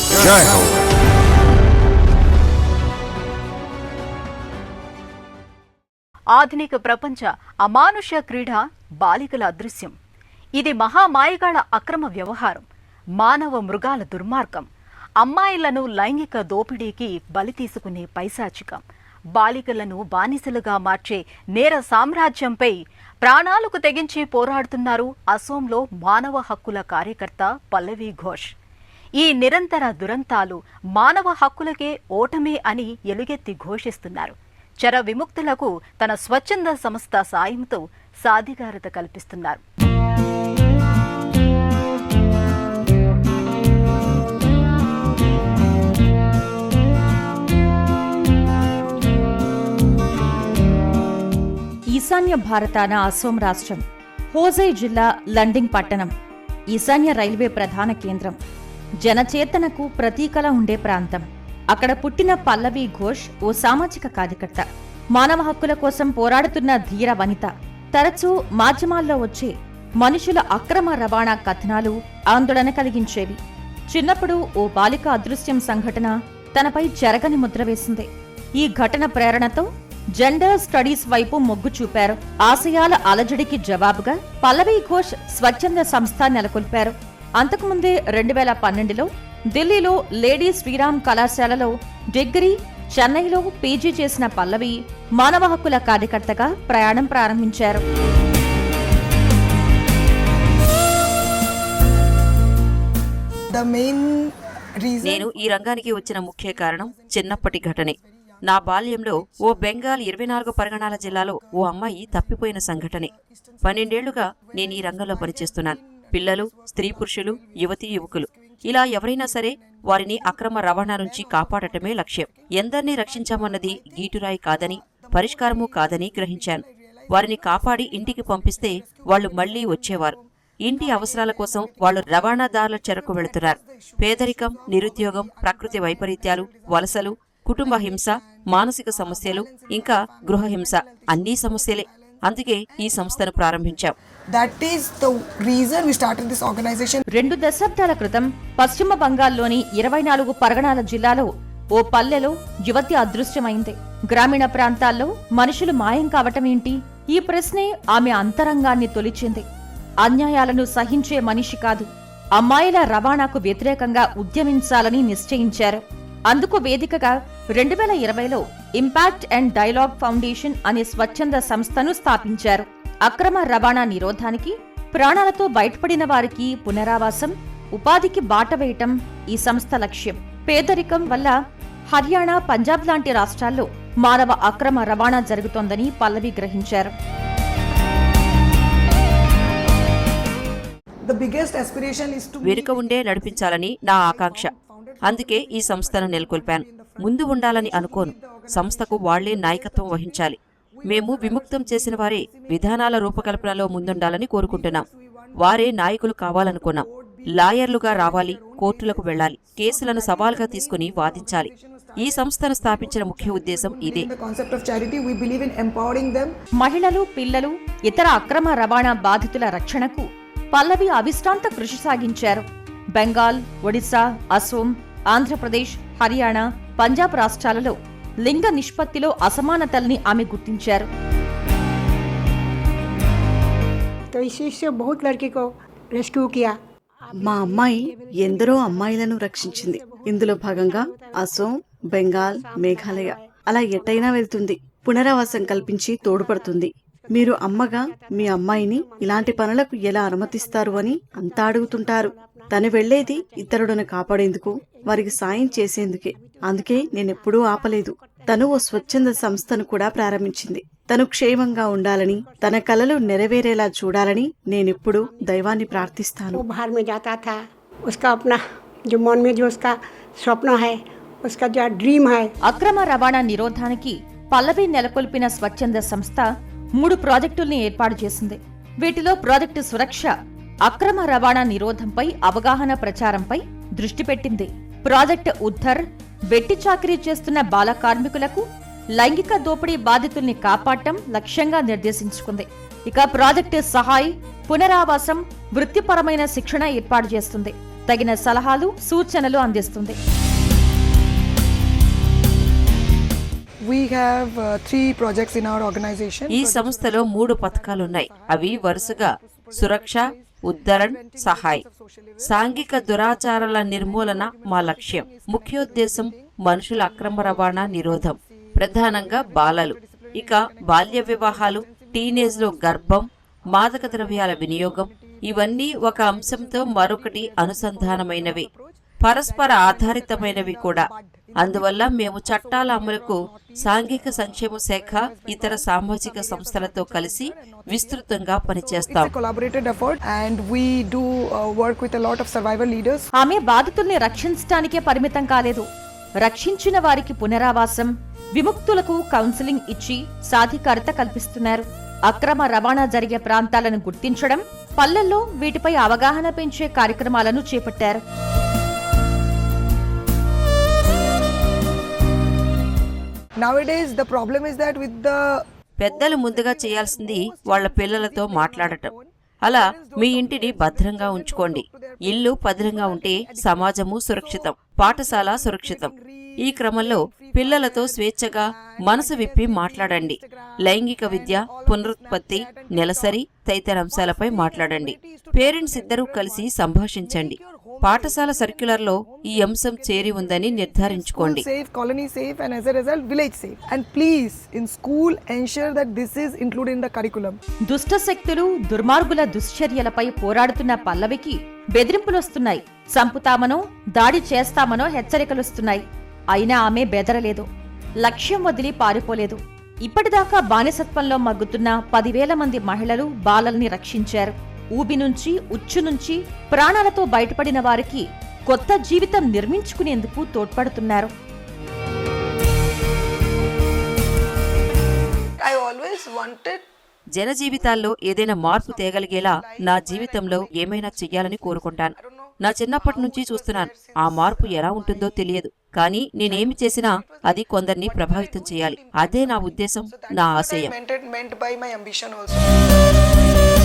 జై హో. ఆధునిక ప్రపంచ అమానుష క్రీడ బాలికల అదృశ్యం. ఇది మహామాయగాళ్ల అక్రమ వ్యవహారం, మానవ మృగాల దుర్మార్గం, అమ్మాయిలను లైంగిక దోపిడీకి బలి తీసుకునే పైశాచికం, బాలికలను బానిసలుగా మార్చే నేర సామ్రాజ్యంపై ప్రాణాలకు తెగించి పోరాడుతున్నారు అసోంలో మానవ హక్కుల కార్యకర్త పల్లవి ఘోష్. ఈ నిరంతర దురంతాలు మానవ హక్కులకే ఓటమే అని ఎలుగెత్తి ఘోషిస్తున్నారు. చర విముక్తులకు తన స్వచ్ఛంద సంస్థ సాయంతో సాధికారత కల్పిస్తున్నారు. ఈశాన్య భారతాన అసోం రాష్ట్రం హోజై జిల్లా లండింగ్ పట్టణం ఈశాన్య రైల్వే ప్రధాన కేంద్రం, జనచేతనకు ప్రతీకలా ఉండే ప్రాంతం. అక్కడ పుట్టిన పల్లవి ఘోష్ ఓ సామాజిక కార్యకర్త, మానవ హక్కుల కోసం పోరాడుతున్న ధీర వనిత. తరచూ మాధ్యమాల్లో వచ్చే మనుషుల అక్రమ రవాణా కథనాలు ఆందోళన కలిగించేవి. చిన్నప్పుడు ఓ బాలిక అదృశ్యం సంఘటన తనపై చెరగని ముద్ర వేసింది. ఈ ఘటన ప్రేరణతో జెండర్ స్టడీస్ వైపు మొగ్గు చూపారు. ఆశయాల అలజడికి జవాబుగా పల్లవి ఘోష్ స్వచ్ఛంద సంస్థ నెలకొల్పారు. అంతకుముందే 2012లో ఢిల్లీలో లేడీ శ్రీరామ్ కళాశాలలో డిగ్రీ, చెన్నైలో పీజీ చేసిన పల్లవి మానవ హక్కుల కార్యకర్తగా ప్రయాణం ప్రారంభించారు. నేను ఈ రంగానికి వచ్చిన ముఖ్య కారణం చిన్నప్పటి ఘటనే. నా బాల్యంలో ఓ బెంగాల్ 24 పరగణాల జిల్లాలో ఓ అమ్మాయి తప్పిపోయిన సంఘటనే. 12 ఏళ్లుగా నేను ఈ రంగంలో పనిచేస్తున్నాను. పిల్లలు, స్త్రీ పురుషులు, యువతీ యువకులు ఇలా ఎవరైనా సరే వారిని అక్రమ రవాణా నుంచి కాపాడటమే లక్ష్యం. ఎందరినీ రక్షించామన్నది గీటురాయి కాదని, పరిష్కారమూ కాదని గ్రహించాను. వారిని కాపాడి ఇంటికి పంపిస్తే వాళ్లు మళ్లీ వచ్చేవారు. ఇంటి అవసరాల కోసం వాళ్లు రవాణాదారుల చెరకు వెళుతున్నారు. పేదరికం, నిరుద్యోగం, ప్రకృతి వైపరీత్యాలు, వలసలు, కుటుంబ హింస, మానసిక సమస్యలు, ఇంకా గృహహింస అన్నీ సమస్యలే. అందుకే ఈ సంస్థను ప్రారంభించాం. 2 దశాబ్దాల క్రితం పశ్చిమ బంగాల్లోని 24 పరగణాల జిల్లాలో ఓ పల్లెలో యువతి అదృశ్యమైంది. గ్రామీణ ప్రాంతాల్లో మనుషులు మాయం కావటమేంటి? ఈ ప్రశ్నే ఆమె అంతరంగాన్ని తొలిచింది. అన్యాయాలను సహించే మనిషి కాదు, అమ్మాయిల రవాణాకు వ్యతిరేకంగా ఉద్యమించాలని నిశ్చయించారు. అందుకు వేదికగా 2020లో ఇంపాక్ట్ అండ్ డైలాగ్ ఫౌండేషన్ అనే స్వచ్ఛంద సంస్థను స్థాపించారు. అక్రమ రవాణా నిరోధానికి, ప్రాణాలతో బయటపడిన వారికి పునరావాసం, ఉపాధికి బాట వేయటం ఈ సంస్థ లక్ష్యం. పేదరికం వల్ల హర్యానా, పంజాబ్ లాంటి రాష్ట్రాల్లో మానవ అక్రమ రవాణా జరుగుతోందని పల్లవి గ్రహించారు. వెనుక ఉండే నడిపించాలని నా ఆకాంక్ష. అందుకే ఈ సంస్థను నెలకొల్పాను. ముందు ఉండాలని అనుకోను. సంస్థకు వాళ్లే నాయకత్వం వహించాలి. మేము విముక్తం చేసిన వారే విధానాల రూపకల్పనలో ముందుండాలని కోరుకుంటున్నాం. వారే నాయకులు కావాలనుకున్నాం. లాయర్లుగా రావాలి, కోర్టులకు వెళ్లాలి, కేసులను సవాల్గా తీసుకుని వాదించాలి. ఈ సంస్థను స్థాపించిన ముఖ్య ఉద్దేశం ఇదే. మహిళలు, పిల్లలు, ఇతర అక్రమ రవాణా బాధితుల రక్షణకు పల్లవి అవిశ్రాంత కృషి సాగించారు. బెంగాల్, ఒడిశా, అసోం, ఆంధ్రప్రదేశ్, హర్యానా, పంజాబ్ రాష్ట్రాలలో లింగ నిష్పత్తిలో అసమానతల్ని ఆమె గుర్తించారు. మా అమ్మాయి ఎందరో అమ్మాయిలను రక్షించింది. ఇందులో భాగంగా అసోం, బెంగాల్, మేఘాలయ అలా ఎటైనా వెళ్తుంది. పునరావాసం కల్పించి తోడ్పడుతుంది. మీరు అమ్మగా మీ అమ్మాయిని ఇలాంటి పనులకు ఎలా అనుమతిస్తారు అని అంతా అడుగుతుంటారు. తను వెళ్లేది ఇతరులను కాపాడేందుకు, వారికి సాయం చేసేందుకే. అందుకే నేనెప్పుడూ ఆపలేదు. తను ఓ స్వచ్ఛంద సంస్థను కూడా ప్రారంభించింది. తను క్షేమంగా ఉండాలని, తన కలలు నెరవేరేలా చూడాలని నేనెప్పుడు దైవాన్ని ప్రార్థిస్తాను. అక్రమ రవాణా నిరోధానికి పల్లవి నెలకొల్పిన స్వచ్ఛంద సంస్థ 3 ప్రాజెక్టుల్ని ఏర్పాటు చేసింది. వీటిలో ప్రాజెక్టు సురక్ష అక్రమ రవాణా నిరోధంపై అవగాహన ప్రచారంపై దృష్టి పెట్టింది. ప్రాజెక్టు ఉద్ధర్ వెట్టి చాకిరీ చేస్తున్న బాల కార్మికులకు, లైంగిక దోపిడీ బాధితుల్ని కాపాడటం లక్ష్యంగా నిర్దేశించుకుంది. ఇక ప్రాజెక్టు సహాయ్ పునరావాసం, వృత్తిపరమైన శిక్షణ ఏర్పాటు చేస్తుంది. తగిన సలహాలు సూచనలు అందిస్తుంది. We have 3 projects in our organization. ఈ సంస్థలో 3 పథకాలున్నాయి. అవి వరుసగా సురక్ష, ఉద్ధరణ్, సహాయ్. సాంఘిక దురాచారాల నిర్మూలన మా లక్ష్యం. ముఖ్యోద్దేశం మనుషుల అక్రమ రవాణా నిరోధం, ప్రధానంగా బాలలు. ఇక బాల్య వివాహాలు, టీనేజ్ లో గర్భం, మాదక ద్రవ్యాల వినియోగం, ఇవన్నీ ఒక అంశంతో మరొకటి అనుసంధానమైనవి, పరస్పర ఆధారితమైనవి కూడా. అందువల్ల మేము చట్టాల అమలుకు సాంఘిక సంక్షేమ శాఖ ఇతర సామాజిక సంస్థలతో కలిసి విస్తృతంగా పనిచేస్తాం. It's a collaborated effort and we do work with a lot of survivor leaders. ఆమె బాధితుల్ని రక్షించడానికే పరిమితం కాలేదు. రక్షించిన వారికి పునరావాసం, విముక్తులకు కౌన్సిలింగ్ ఇచ్చి సాధికారత కల్పిస్తున్నారు. అక్రమ రవాణా జరిగే ప్రాంతాలను గుర్తించడం, పల్లెల్లో వీటిపై అవగాహన పెంచే కార్యక్రమాలను చేపట్టారు. Nowadays the problem is that with the పెద్దలు ముందుగా చేయాల్సింది వాళ్ల పిల్లలతో మాట్లాడటం. అలా మీ ఇంటిని భద్రంగా ఉంచుకోండి. ఇల్లు భద్రంగా ఉంటే సమాజము సురక్షితం, పాఠశాల సురక్షితం. ఈ క్రమంలో పిల్లలతో స్వేచ్ఛగా మనసు విప్పి మాట్లాడండి. లైంగిక విద్య, పునరుత్పత్తి, నెలసరి తదితర అంశాలపై మాట్లాడండి. పేరెంట్స్ ఇద్దరూ కలిసి సంభాషించండి. పాఠశాల సర్క్యులర్లో ఈ అంశం చేరి ఉందని నిర్ధారించుకోండి. safe, colony safe and as a result village safe. And please in school ensure that this is included in the curriculum. దుష్ట శక్తులు, దుర్మార్గుల దుశ్చర్యలపై పోరాడుతున్న పల్లవికి బెదిరింపులొస్తున్నాయి. చంపుతామనో, దాడి చేస్తామనో హెచ్చరికలొస్తున్నాయి. అయినా ఆమె బెదరలేదు, లక్ష్యం వదిలి పారిపోలేదు. ఇప్పటిదాకా బానిసత్వంలో మగ్గుతున్న 10,000 మంది మహిళలు, బాలల్ని రక్షించారు. ఊబి నుంచి, ఉచ్చు నుంచి ప్రాణాలతో బయటపడిన వారికి కొత్త జీవితం నిర్మించుకునేందుకు తోడ్పడుతున్నారు. I always wanted జన జీవితాల్లో ఏదైనా మార్పు తేగలిగేలా నా జీవితంలో ఏమైనా చెయ్యాలని కోరుకుంటాను. నా చిన్నప్పటి నుంచి చూస్తున్నాను. ఆ మార్పు ఎలా ఉంటుందో తెలియదు, కానీ నేనేమి చేసినా అది కొందరిని ప్రభావితం చేయాలి. అదే నా ఉద్దేశం, నా ఆశయం. meant by my ambition also.